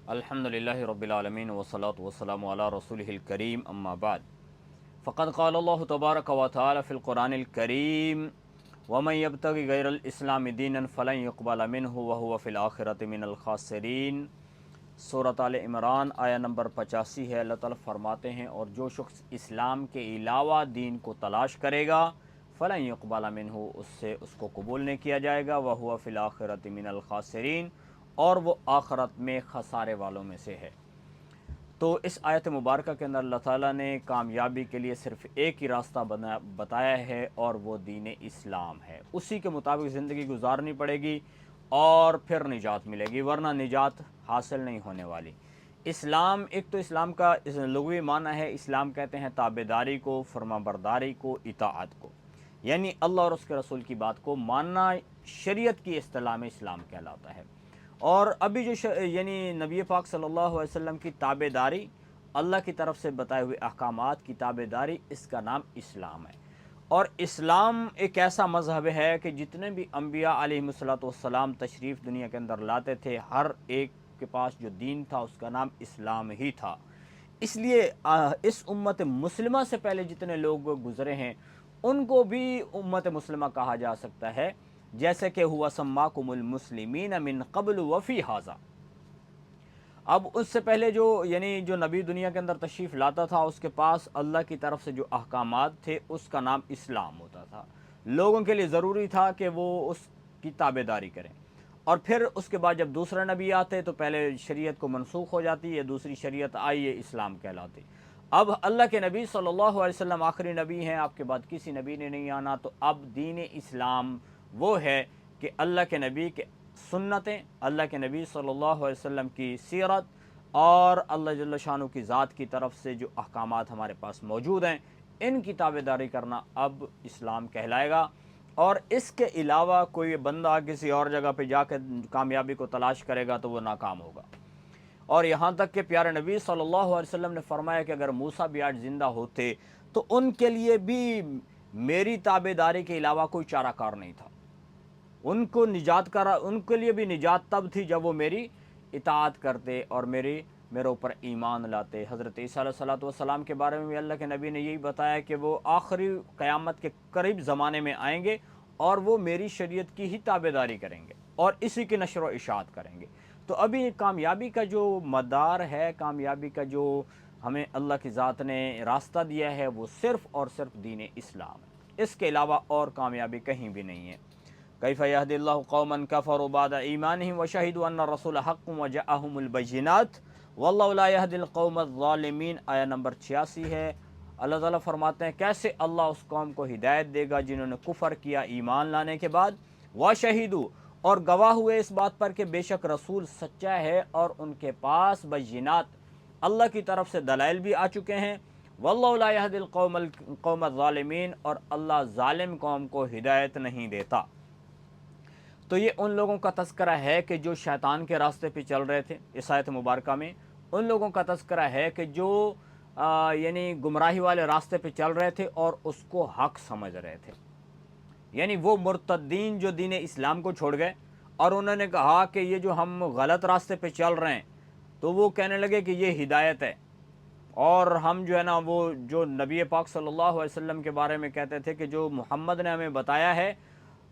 الحمدللہ رب العالمین والصلاة والسلام علی رسولہ الکریم اما بعد فقد قال اللہ تبارک و تعالی فی القرآن الکریم ومن یبتغی غیر الاسلام دینا فلن یقبل منہ وہو فی الآخرۃ من الخاسرین۔ سورۃ آل عمران آیہ نمبر 85 ہے۔ اللہ تعالیٰ فرماتے ہیں اور جو شخص اسلام کے علاوہ دین کو تلاش کرے گا فلن یقبل منہ، اس کو قبول نہیں کیا جائے گا، وہو فی الآخرۃ من الخاسرین، اور وہ آخرت میں خسارے والوں میں سے ہے۔ تو اس آیت مبارکہ کے اندر اللہ تعالیٰ نے کامیابی کے لیے صرف ایک ہی راستہ بتایا ہے، اور وہ دین اسلام ہے۔ اسی کے مطابق زندگی گزارنی پڑے گی اور پھر نجات ملے گی، ورنہ نجات حاصل نہیں ہونے والی۔ اسلام، ایک تو اسلام کا لغوی معنی ہے، اسلام کہتے ہیں تابعداری کو، فرما برداری کو، اطاعت کو، یعنی اللہ اور اس کے رسول کی بات کو ماننا، شریعت کی اصطلاح میں اسلام کہلاتا ہے۔ اور ابھی جو یعنی نبی پاک صلی اللہ علیہ وسلم کی تابع داری، اللہ کی طرف سے بتائے ہوئے احکامات کی تابع داری، اس کا نام اسلام ہے۔ اور اسلام ایک ایسا مذہب ہے کہ جتنے بھی انبیاء علیہم السلام تشریف دنیا کے اندر لاتے تھے، ہر ایک کے پاس جو دین تھا اس کا نام اسلام ہی تھا۔ اس لیے اس امت مسلمہ سے پہلے جتنے لوگ گزرے ہیں ان کو بھی امت مسلمہ کہا جا سکتا ہے، جیسے کہ ہوا سماکم المسلمین من قبل وفی ھذا۔ اب اس سے پہلے جو نبی دنیا کے اندر تشریف لاتا تھا، اس کے پاس اللہ کی طرف سے جو احکامات تھے اس کا نام اسلام ہوتا تھا۔ لوگوں کے لیے ضروری تھا کہ وہ اس کی تابع داری کریں، اور پھر اس کے بعد جب دوسرے نبی آتے تو پہلے شریعت کو منسوخ ہو جاتی ہے، دوسری شریعت آئی، یہ اسلام کہلاتی۔ اب اللہ کے نبی صلی اللہ علیہ وسلم آخری نبی ہیں، آپ کے بعد کسی نبی نے نہیں آنا، تو اب دین اسلام وہ ہے کہ اللہ کے نبی کے سنتیں، اللہ کے نبی صلی اللہ علیہ وسلم کی سیرت، اور اللہ جل شانہ کی ذات کی طرف سے جو احکامات ہمارے پاس موجود ہیں، ان کی تابع داری کرنا اب اسلام کہلائے گا۔ اور اس کے علاوہ کوئی بندہ کسی اور جگہ پہ جا کے کامیابی کو تلاش کرے گا تو وہ ناکام ہوگا۔ اور یہاں تک کہ پیارے نبی صلی اللہ علیہ وسلم نے فرمایا کہ اگر موسیٰ بھی آج زندہ ہوتے تو ان کے لیے بھی میری تابع داری کے علاوہ کوئی چارہ کار نہیں تھا۔ ان کے لیے بھی نجات تب تھی جب وہ میری اطاعت کرتے اور میرے اوپر ایمان لاتے۔ حضرت عیسیٰ علیہ السلام کے بارے میں بھی اللہ کے نبی نے یہی بتایا کہ وہ آخری قیامت کے قریب زمانے میں آئیں گے اور وہ میری شریعت کی ہی تابع داری کریں گے اور اسی کی نشر و اشاعت کریں گے۔ تو ابھی کامیابی کا جو مدار ہے، کامیابی کا جو ہمیں اللہ کی ذات نے راستہ دیا ہے، وہ صرف اور صرف دین اسلام ہے، اس کے علاوہ اور کامیابی کہیں بھی نہیں ہے۔ کیف یہدی اللہ قوما کفروا بعد ایمانہم وشہدوا ان الرسول حق وجاءہم البینات واللہ لا یہدی القوم الظالمین، آیہ نمبر 86 ہے۔ اللہ تعالیٰ فرماتے ہیں کیسے اللہ اس قوم کو ہدایت دے گا جنہوں نے کفر کیا ایمان لانے کے بعد، وشہدوا، اور گواہ ہوئے اس بات پر کہ بے شک رسول سچا ہے، اور ان کے پاس بینات، اللہ کی طرف سے دلائل بھی آ چکے ہیں، واللہ لا یہدی القوم الظالمین، اور اللہ ظالم قوم کو ہدایت نہیں دیتا۔ تو یہ ان لوگوں کا تذکرہ ہے کہ جو شیطان کے راستے پہ چل رہے تھے۔ اس آیت مبارکہ میں ان لوگوں کا تذکرہ ہے کہ جو یعنی گمراہی والے راستے پہ چل رہے تھے اور اس کو حق سمجھ رہے تھے، یعنی وہ مرتدین جو دین اسلام کو چھوڑ گئے اور انہوں نے کہا کہ یہ جو ہم غلط راستے پہ چل رہے ہیں، تو وہ کہنے لگے کہ یہ ہدایت ہے، اور ہم جو ہے نا وہ جو نبی پاک صلی اللہ علیہ وسلم کے بارے میں کہتے تھے کہ جو محمد نے ہمیں بتایا ہے،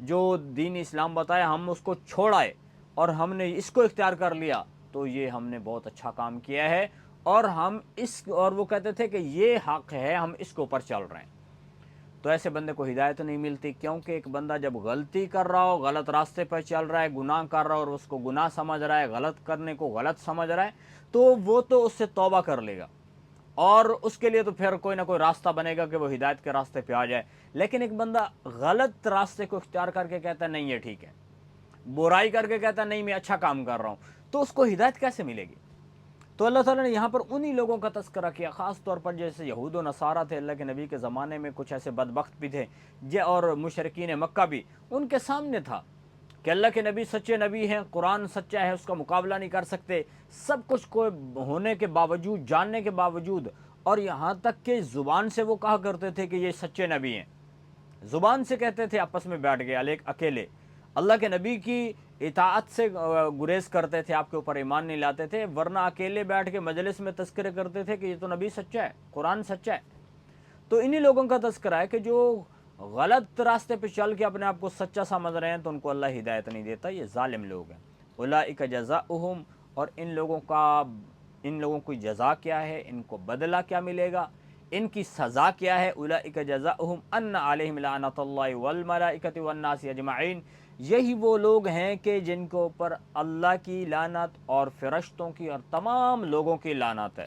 جو دین اسلام بتایا، ہم اس کو چھوڑ آئے اور ہم نے اس کو اختیار کر لیا، تو یہ ہم نے بہت اچھا کام کیا ہے، اور وہ کہتے تھے کہ یہ حق ہے، ہم اس کے اوپر چل رہے ہیں۔ تو ایسے بندے کو ہدایت نہیں ملتی، کیونکہ ایک بندہ جب غلطی کر رہا ہو، غلط راستے پر چل رہا ہے، گناہ کر رہا ہے اور اس کو گناہ سمجھ رہا ہے، غلط کرنے کو غلط سمجھ رہا ہے، تو وہ تو اس سے توبہ کر لے گا، اور اس کے لیے تو پھر کوئی نہ کوئی راستہ بنے گا کہ وہ ہدایت کے راستے پہ آ جائے۔ لیکن ایک بندہ غلط راستے کو اختیار کر کے کہتا ہے نہیں یہ ٹھیک ہے، برائی کر کے کہتا ہے نہیں میں اچھا کام کر رہا ہوں، تو اس کو ہدایت کیسے ملے گی؟ تو اللہ تعالیٰ نے یہاں پر انہی لوگوں کا تذکرہ کیا، خاص طور پر جیسے یہود و نصارہ تھے۔ اللہ کے نبی کے زمانے میں کچھ ایسے بدبخت بھی تھے اور مشرکین مکہ بھی، ان کے سامنے تھا کہ اللہ کے نبی سچے نبی ہیں، قرآن سچا ہے، اس کا مقابلہ نہیں کر سکتے، سب کچھ کو ہونے کے باوجود، جاننے کے باوجود، اور یہاں تک کہ زبان سے وہ کہا کرتے تھے کہ یہ سچے نبی ہیں، زبان سے کہتے تھے، آپس میں بیٹھ گئے اکیلے۔ اللہ کے نبی کی اطاعت سے گریز کرتے تھے، آپ کے اوپر ایمان نہیں لاتے تھے، ورنہ اکیلے بیٹھ کے مجلس میں تذکرے کرتے تھے کہ یہ تو نبی سچا ہے، قرآن سچا ہے۔ تو انہی لوگوں کا تذکرہ ہے کہ جو غلط راستے پہ چل کے اپنے آپ کو سچا سمجھ رہے ہیں تو ان کو اللہ ہدایت نہیں دیتا، یہ ظالم لوگ ہیں۔ اولئک جزاؤہم، اور ان لوگوں کی جزا کیا ہے، ان کو بدلہ کیا ملے گا، ان کی سزا کیا ہے؟ اولئک جزاؤہم ان علیہم لعنت اللہ والملائکۃ والناس اجمعین، یہی وہ لوگ ہیں کہ جن کے اوپر اللہ کی لعنت اور فرشتوں کی اور تمام لوگوں کی لعنت ہے،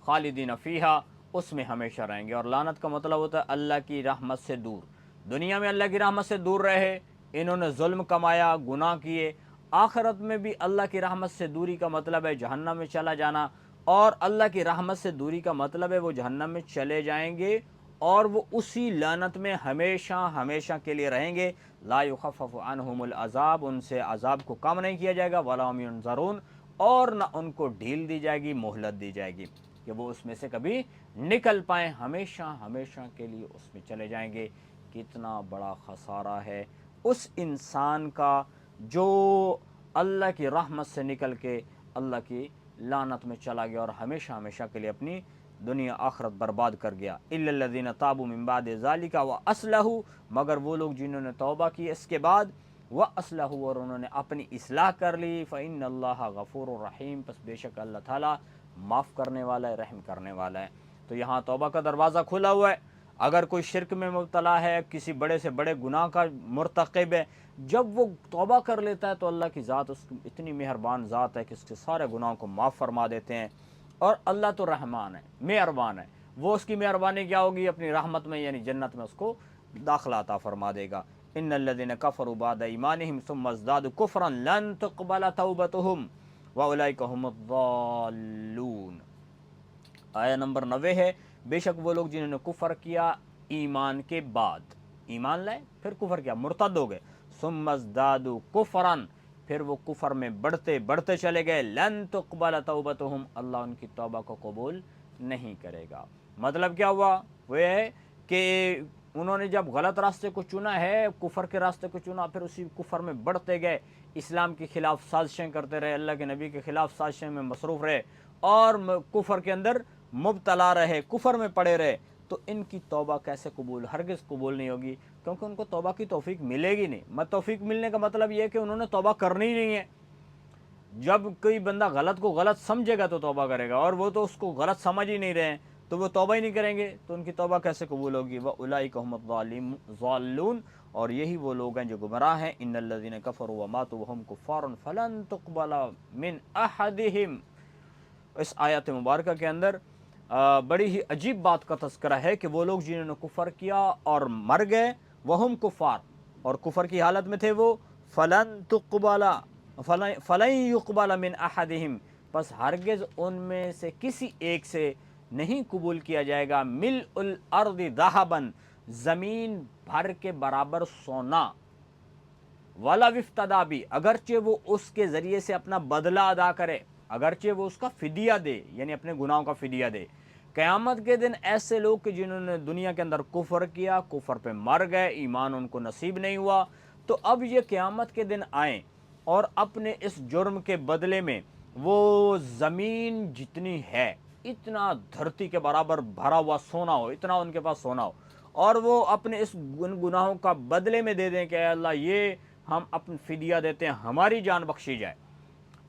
خالدین فیہا، اس میں ہمیشہ رہیں گے۔ اور لعنت کا مطلب ہوتا ہے اللہ کی رحمت سے دور، دنیا میں اللہ کی رحمت سے دور رہے، انہوں نے ظلم کمایا، گناہ کیے، آخرت میں بھی اللہ کی رحمت سے دوری کا مطلب ہے جہنم میں چلا جانا، اور اللہ کی رحمت سے دوری کا مطلب ہے وہ جہنم میں چلے جائیں گے اور وہ اسی لعنت میں ہمیشہ ہمیشہ کے لیے رہیں گے۔ لا یخفف عنہم العذاب، ان سے عذاب کو کم نہیں کیا جائے گا، ولا هم ینظرون، اور نہ ان کو ڈھیل دی جائے گی، مہلت دی جائے گی کہ وہ اس میں سے کبھی نکل پائیں، ہمیشہ ہمیشہ کے لیے اس میں چلے جائیں گے۔ کتنا بڑا خسارہ ہے اس انسان کا جو اللہ کی رحمت سے نکل کے اللہ کی لعنت میں چلا گیا اور ہمیشہ ہمیشہ کے لیے اپنی دنیا آخرت برباد کر گیا۔ الا الذین تابوا من بعد ذلک واصلحوا، مگر وہ لوگ جنہوں نے توبہ کی اس کے بعد، واصلحوا، اور انہوں نے اپنی اصلاح کر لی، فإن اللہ غفور الرحیم، پس بے شک اللہ تعالیٰ معاف کرنے والا ہے، رحم کرنے والا ہے۔ تو یہاں توبہ کا دروازہ کھلا ہوا ہے۔ اگر کوئی شرک میں مبتلا ہے، کسی بڑے سے بڑے گناہ کا مرتکب ہے، جب وہ توبہ کر لیتا ہے تو اللہ کی ذات اس کی اتنی مہربان ذات ہے کہ اس کے سارے گناہوں کو معاف فرما دیتے ہیں۔ اور اللہ تو رحمان ہے، مہربان ہے، وہ اس کی مہربانی کیا ہوگی؟ اپنی رحمت میں یعنی جنت میں اس کو داخلہ عطا فرما دے گا۔ ان الذين كفروا بعد ایمانهم ثم ازدادوا كفرا لن تقبل توبتهم واولئک هم الضالون۔ آیا نمبر 90 ہے، بے شک وہ لوگ جنہوں نے کفر کیا ایمان کے بعد، ایمان لائے پھر کفر کیا، مرتد ہو گئے، ثم ازدادوا کفرا، پھر وہ کفر میں بڑھتے بڑھتے چلے گئے، لن تقبل توبتهم، اللہ ان کی توبہ کو قبول نہیں کرے گا۔ مطلب کیا ہوا؟ وہ ہے کہ انہوں نے جب غلط راستے کو چنا ہے، کفر کے راستے کو چنا، پھر اسی کفر میں بڑھتے گئے، اسلام کے خلاف سازشیں کرتے رہے، اللہ کے نبی کے خلاف سازشیں میں مصروف رہے اور کفر کے اندر مبتلا رہے، کفر میں پڑے رہے، تو ان کی توبہ کیسے قبول؟ ہرگز قبول نہیں ہوگی، کیونکہ ان کو توبہ کی توفیق ملے گی نہیں۔ توفیق ملنے کا مطلب یہ ہے کہ انہوں نے توبہ کرنی ہی نہیں ہے۔ جب کوئی بندہ غلط کو غلط سمجھے گا تو توبہ کرے گا، اور وہ تو اس کو غلط سمجھ ہی نہیں رہے ہیں تو وہ توبہ ہی نہیں کریں گے، تو ان کی توبہ کیسے قبول ہوگی؟ وَأُولَئِكَ هُمُ الضَّالُّونَ، اور یہی وہ لوگ ہیں جو گمراہ ہیں۔ إِنَّ الَّذِينَ كَفَرُوا وَمَاتُوا وَهُمْ كُفَّارٌ فَلَن تُقْبَلَ مِنْ أَحَدِهِمْ۔ اس آیت مبارکہ کے اندر بڑی ہی عجیب بات کا تذکرہ ہے کہ وہ لوگ جنہوں نے کفر کیا اور مر گئے، وہم کفار، اور کفر کی حالت میں تھے وہ، فلن تقبل، فلن يقبل من احدهم، پس ہرگز ان میں سے کسی ایک سے نہیں قبول کیا جائے گا، ملء الارض ذهبا، زمین بھر کے برابر سونا، ولا افتدی بھی، اگرچہ وہ اس کے ذریعے سے اپنا بدلہ ادا کرے، اگرچہ وہ اس کا فدیہ دے، یعنی اپنے گناہوں کا فدیہ دے۔ قیامت کے دن ایسے لوگ کہ جنہوں نے دنیا کے اندر کفر کیا، کفر پہ مر گئے، ایمان ان کو نصیب نہیں ہوا، تو اب یہ قیامت کے دن آئیں اور اپنے اس جرم کے بدلے میں وہ زمین جتنی ہے، اتنا دھرتی کے برابر بھرا ہوا سونا ہو، اتنا ان کے پاس سونا ہو، اور وہ اپنے اس گناہوں کا بدلے میں دے دیں کہ اے اللہ یہ ہم اپن فدیہ دیتے ہیں، ہماری جان بخشی جائے،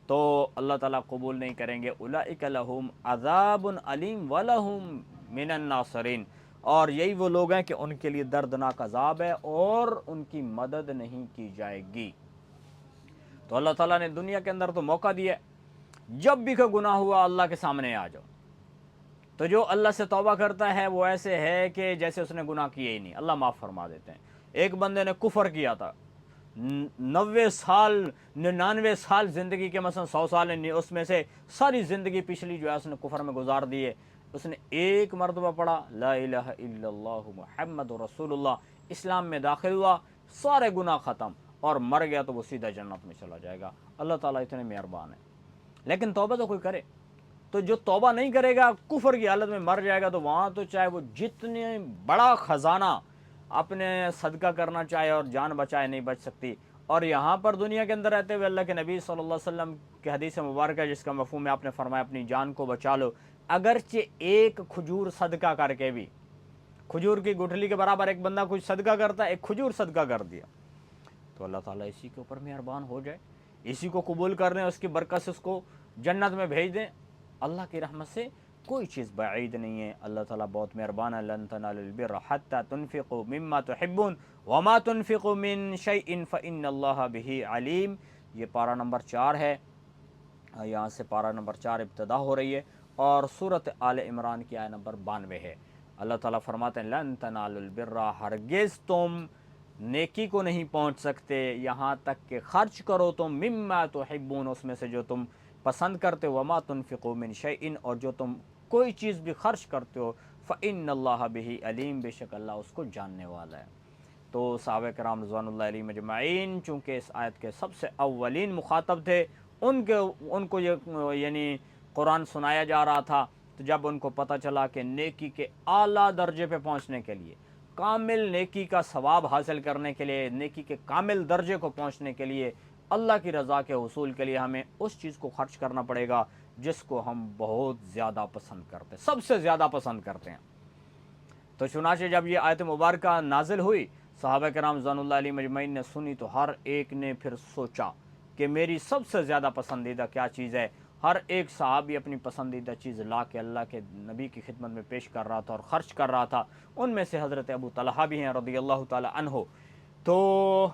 تو اللہ تعالیٰ قبول نہیں کریں گے۔ اولئک لہم عذاب علیم ولہم من الناصرین، اور یہی وہ لوگ ہیں کہ ان کے لیے دردناک عذاب ہے اور ان کی مدد نہیں کی جائے گی۔ تو اللہ تعالیٰ نے دنیا کے اندر تو موقع دیا، جب بھی کوئی گناہ ہوا اللہ کے سامنے آ جاؤ، تو جو اللہ سے توبہ کرتا ہے وہ ایسے ہے کہ جیسے اس نے گناہ کیے ہی نہیں، اللہ معاف فرما دیتے ہیں۔ ایک بندے نے کفر کیا تھا، 90 سال 99 سال زندگی کے، مثلا 100 سال اس میں سے ساری زندگی پچھلی جو ہے اس نے کفر میں گزار دی ہے، اس نے ایک مرتبہ پڑھا لا الہ الا اللہ محمد رسول اللہ، اسلام میں داخل ہوا، سارے گناہ ختم، اور مر گیا تو وہ سیدھا جنت میں چلا جائے گا۔ اللہ تعالیٰ اتنے مہربان ہے۔ لیکن توبہ تو کوئی کرے، تو جو توبہ نہیں کرے گا، کفر کی حالت میں مر جائے گا، تو وہاں تو چاہے وہ جتنے بڑا خزانہ اپنے صدقہ کرنا چاہے اور جان بچائے نہیں بچ سکتی، اور یہاں پر دنیا کے اندر رہتے ہوئے اللہ کے نبی صلی اللہ علیہ وسلم کی حدیث مبارکہ جس کا مفہوم ہے آپ نے فرمایا اپنی جان کو بچا لو، اگرچہ ایک کھجور صدقہ کر کے بھی، کھجور کی گٹھلی کے برابر ایک بندہ کچھ صدقہ کرتا ہے، ایک کھجور صدقہ کر دیا، تو اللہ تعالیٰ اسی کے اوپر مہربان ہو جائے، اسی کو قبول کر دیں، اس کی برکت سے اس کو جنت میں بھیج دیں۔ اللہ کی رحمت سے کوئی چیز بعید نہیں ہے، اللہ تعالیٰ بہت مہربان ہے۔ لن تنالوا البر حتى تنفقوا مما تحبون وما تنفقوا من شيء فإن الله به علیم۔ یہ پارہ نمبر 4 ہے، یہاں سے پارہ نمبر 4 ابتدا ہو رہی ہے، اور سورۃ آل عمران کی آیت نمبر 92 ہے۔ اللہ تعالیٰ فرماتے ہیں لن تنالوا البر، ہرگز تم نیکی کو نہیں پہنچ سکتے یہاں تک کہ خرچ کرو تم مما تحبون، اس میں سے جو تم پسند کرتے ہو، وما تنفقوا من شیء، اور جو تم کوئی چیز بھی خرچ کرتے ہو، فإن اللہ بہ علیم، بے شک اللہ اس کو جاننے والا ہے۔ تو صحابہ کرام رضوان اللہ علیہم اجمعین چونکہ اس آیت کے سب سے اولین مخاطب تھے، ان کو یہ یعنی قرآن سنایا جا رہا تھا، تو جب ان کو پتہ چلا کہ نیکی کے اعلیٰ درجے پہ پہنچنے کے لیے، کامل نیکی کا ثواب حاصل کرنے کے لیے، نیکی کے کامل درجے کو پہنچنے کے لیے، اللہ کی رضا کے حصول کے لیے ہمیں اس چیز کو خرچ کرنا پڑے گا جس کو ہم بہت زیادہ پسند کرتے ہیں، سب سے زیادہ پسند کرتے ہیں۔ تو چنانچہ جب یہ آیت مبارکہ نازل ہوئی، صحابہ کرام رضوان اللہ علیہم اجمعین نے سنی، تو ہر ایک نے پھر سوچا کہ میری سب سے زیادہ پسندیدہ کیا چیز ہے۔ ہر ایک صحابی اپنی پسندیدہ چیز لا کے اللہ کے نبی کی خدمت میں پیش کر رہا تھا اور خرچ کر رہا تھا۔ ان میں سے حضرت ابو طلحہ بھی ہیں رضی اللہ تعالی عنہ، تو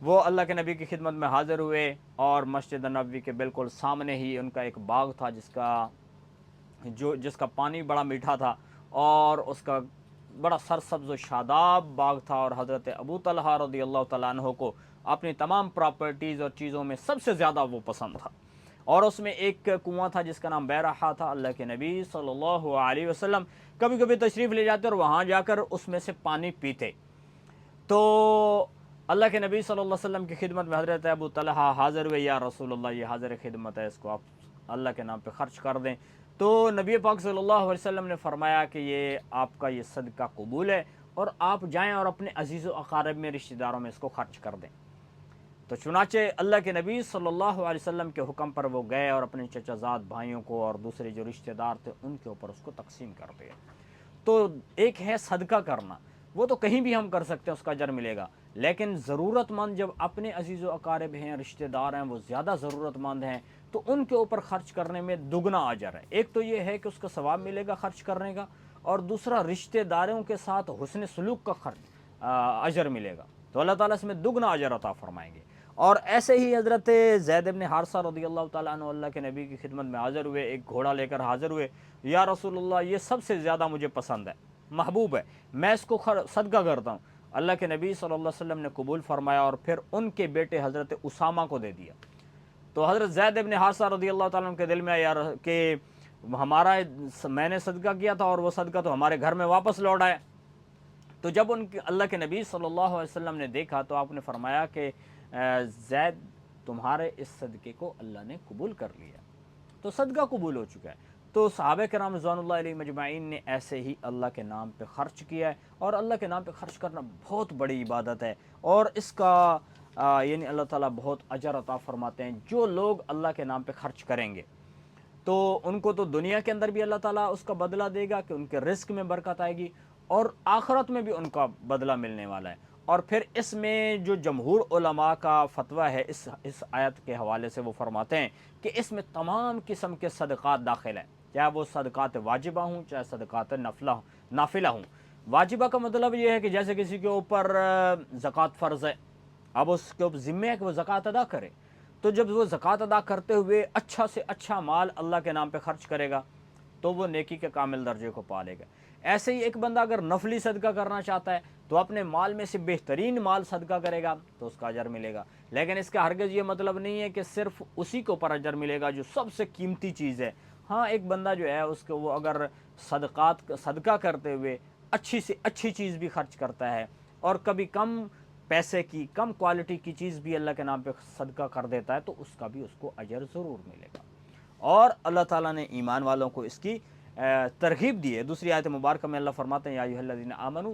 وہ اللہ کے نبی کی خدمت میں حاضر ہوئے، اور مسجد نبوی کے بالکل سامنے ہی ان کا ایک باغ تھا جس کا پانی بڑا میٹھا تھا، اور اس کا بڑا سرسبز و شاداب باغ تھا، اور حضرت ابو طلحہ رضی اللہ تعالیٰ عنہ کو اپنی تمام پراپرٹیز اور چیزوں میں سب سے زیادہ وہ پسند تھا، اور اس میں ایک کنواں تھا جس کا نام بیرحا تھا۔ اللہ کے نبی صلی اللہ علیہ وسلم کبھی کبھی تشریف لے جاتے اور وہاں جا کر اس میں سے پانی پیتے، تو اللہ کے نبی صلی اللہ علیہ وسلم کی خدمت میں حضرت ابو طلحہ حاضر ہوئے، یا رسول اللہ یہ حاضر خدمت ہے، اس کو آپ اللہ کے نام پہ خرچ کر دیں۔ تو نبی پاک صلی اللہ علیہ وسلم نے فرمایا کہ یہ آپ کا یہ صدقہ قبول ہے، اور آپ جائیں اور اپنے عزیز و اقارب میں، رشتہ داروں میں اس کو خرچ کر دیں۔ تو چنانچہ اللہ کے نبی صلی اللہ علیہ وسلم کے حکم پر وہ گئے اور اپنے چچا زاد بھائیوں کو اور دوسرے جو رشتہ دار تھے ان کے اوپر اس کو تقسیم کر دیا۔ تو ایک ہے صدقہ کرنا، وہ تو کہیں بھی ہم کر سکتے ہیں، اس کا اجر ملے گا، لیکن ضرورت مند جب اپنے عزیز و اقارب ہیں، رشتہ دار ہیں، وہ زیادہ ضرورت مند ہیں، تو ان کے اوپر خرچ کرنے میں دگنا اجر ہے۔ ایک تو یہ ہے کہ اس کا ثواب ملے گا خرچ کرنے کا، اور دوسرا رشتہ داروں کے ساتھ حسن سلوک کا اجر ملے گا، تو اللہ تعالیٰ اس میں دگنا اجر عطا فرمائیں گے۔ اور ایسے ہی حضرت زید بن حارثہ رضی اللہ تعالیٰ عنہ اللہ کے نبی کی خدمت میں حاضر ہوئے، ایک گھوڑا لے کر حاضر ہوئے، یا رسول اللہ یہ سب سے زیادہ مجھے پسند ہے، محبوب ہے، میں اس کو صدقہ کرتا ہوں۔ اللہ کے نبی صلی اللہ علیہ وسلم نے قبول فرمایا، اور پھر ان کے بیٹے حضرت اسامہ کو دے دیا۔ تو حضرت زید بن حارثہ رضی اللہ تعالیٰ عنہ کے دل میں آیا کہ میں نے صدقہ کیا تھا اور وہ صدقہ تو ہمارے گھر میں واپس لوٹ آیا۔ تو جب اللہ کے نبی صلی اللہ علیہ وسلم نے دیکھا تو آپ نے فرمایا کہ زید تمہارے اس صدقے کو اللہ نے قبول کر لیا، تو صدقہ قبول ہو چکا ہے۔ تو صحابہ کرام رضوان اللہ علیہ مجمعین نے ایسے ہی اللہ کے نام پہ خرچ کیا ہے، اور اللہ کے نام پہ خرچ کرنا بہت بڑی عبادت ہے، اور اس کا یعنی اللہ تعالیٰ بہت اجر عطا فرماتے ہیں۔ جو لوگ اللہ کے نام پہ خرچ کریں گے تو ان کو تو دنیا کے اندر بھی اللہ تعالیٰ اس کا بدلہ دے گا کہ ان کے رزق میں برکت آئے گی، اور آخرت میں بھی ان کا بدلہ ملنے والا ہے۔ اور پھر اس میں جو جمہور علماء کا فتویٰ ہے اس آیت کے حوالے سے، وہ فرماتے ہیں کہ اس میں تمام قسم کے صدقات داخل ہیں، چاہے وہ صدقات واجبہ ہوں چاہے صدقات نافلہ ہوں۔ واجبہ کا مطلب یہ ہے کہ جیسے کسی کے اوپر زکوٰۃ فرض ہے، اب اس کے اوپر ذمہ ہے کہ وہ زکوٰۃ ادا کرے، تو جب وہ زکوٰۃ ادا کرتے ہوئے اچھا سے اچھا مال اللہ کے نام پہ خرچ کرے گا تو وہ نیکی کے کامل درجے کو پا لے گا۔ ایسے ہی ایک بندہ اگر نفلی صدقہ کرنا چاہتا ہے تو اپنے مال میں سے بہترین مال صدقہ کرے گا تو اس کا اجر ملے گا، لیکن اس کا ہرگز یہ مطلب نہیں ہے کہ صرف اسی کے اوپر اجر ملے گا جو سب سے قیمتی چیز ہے۔ ہاں، ایک بندہ جو ہے اس کو وہ اگر صدقہ کرتے ہوئے اچھی سے اچھی چیز بھی خرچ کرتا ہے، اور کبھی کم پیسے کی کم کوالٹی کی چیز بھی اللہ کے نام پہ صدقہ کر دیتا ہے، تو اس کا بھی اس کو اجر ضرور ملے گا۔ اور اللہ تعالیٰ نے ایمان والوں کو اس کی ترغیب دی ہے۔ دوسری آیت مبارکہ میں اللہ فرماتے ہیں یا ایھا الذین آمنوا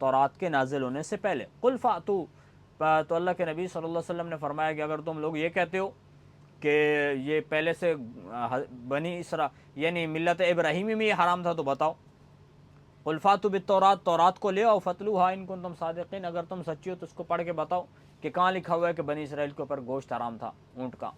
تورات کے نازل ہونے سے پہلے۔ قل فاتو، تو اللہ کے نبی صلی اللہ علیہ وسلم نے فرمایا کہ اگر تم لوگ یہ کہتے ہو کہ یہ پہلے سے بنی یعنی ملت ابراہیمی میں یہ حرام تھا، تو بتاؤ۔ قل فاتوا بالتورات، تورات کو لے آؤ، فتلوہا ان کنتم صادقین، اگر تم سچی ہو تو اس کو پڑھ کے بتاؤ کہ کہاں لکھا ہوا ہے کہ بنی اسرائیل کے اوپر گوشت حرام تھا اونٹ کا۔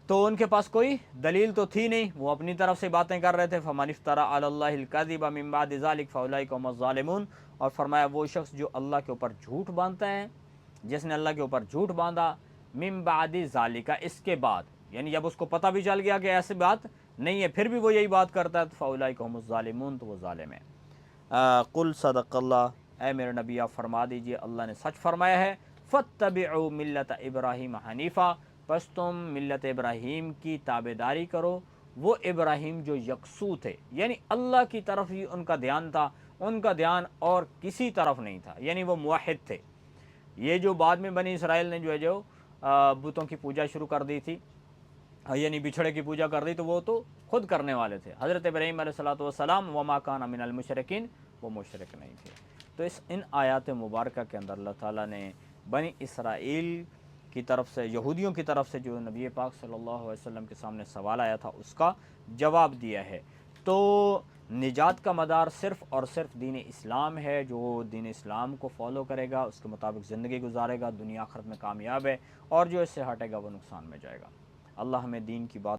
تو ان کے پاس کوئی دلیل تو تھی نہیں، وہ اپنی طرف سے باتیں کر رہے تھے۔ فمن افترى علی اللہ الکذب من بعد ذلک فاولئک هم الظالمون، اور فرمایا وہ شخص جو اللہ کے اوپر جھوٹ باندھتا ہے، جس نے اللہ کے اوپر جھوٹ باندھا، من بعد ذالک، اس کے بعد، یعنی جب اس کو پتہ بھی چل گیا کہ ایسی بات نہیں ہے پھر بھی وہ یہی بات کرتا ہے، تو فاولئک هم الظالمون، تو وہ ظالم ہے۔ قل صدق اللہ، اے میرے نبی آپ فرما دیجئے اللہ نے سچ فرمایا ہے۔ فاتبعوا ملت ابراہیم حنیفہ، پس تم ملت ابراہیم کی تابعداری کرو، وہ ابراہیم جو یکسو تھے، یعنی اللہ کی طرف ہی ان کا دھیان تھا، ان کا دھیان اور کسی طرف نہیں تھا، یعنی وہ موحد تھے۔ یہ جو بعد میں بنی اسرائیل نے جو بتوں کی پوجا شروع کر دی تھی، یعنی بچھڑے کی پوجا کر دی، تو وہ تو خود کرنے والے تھے۔ حضرت ابراہیم علیہ الصلوۃ والسلام وما کان من المشرکین، وہ مشرک نہیں تھے۔ تو ان آیات مبارکہ کے اندر اللہ تعالیٰ نے بنی اسرائیل کی طرف سے، یہودیوں کی طرف سے جو نبی پاک صلی اللہ علیہ وسلم کے سامنے سوال آیا تھا، اس کا جواب دیا ہے۔ تو نجات کا مدار صرف اور صرف دین اسلام ہے۔ جو دین اسلام کو فالو کرے گا، اس کے مطابق زندگی گزارے گا، دنیا آخرت میں کامیاب ہے، اور جو اس سے ہٹے گا وہ نقصان میں جائے گا۔ اللہ ہمیں دین کی بات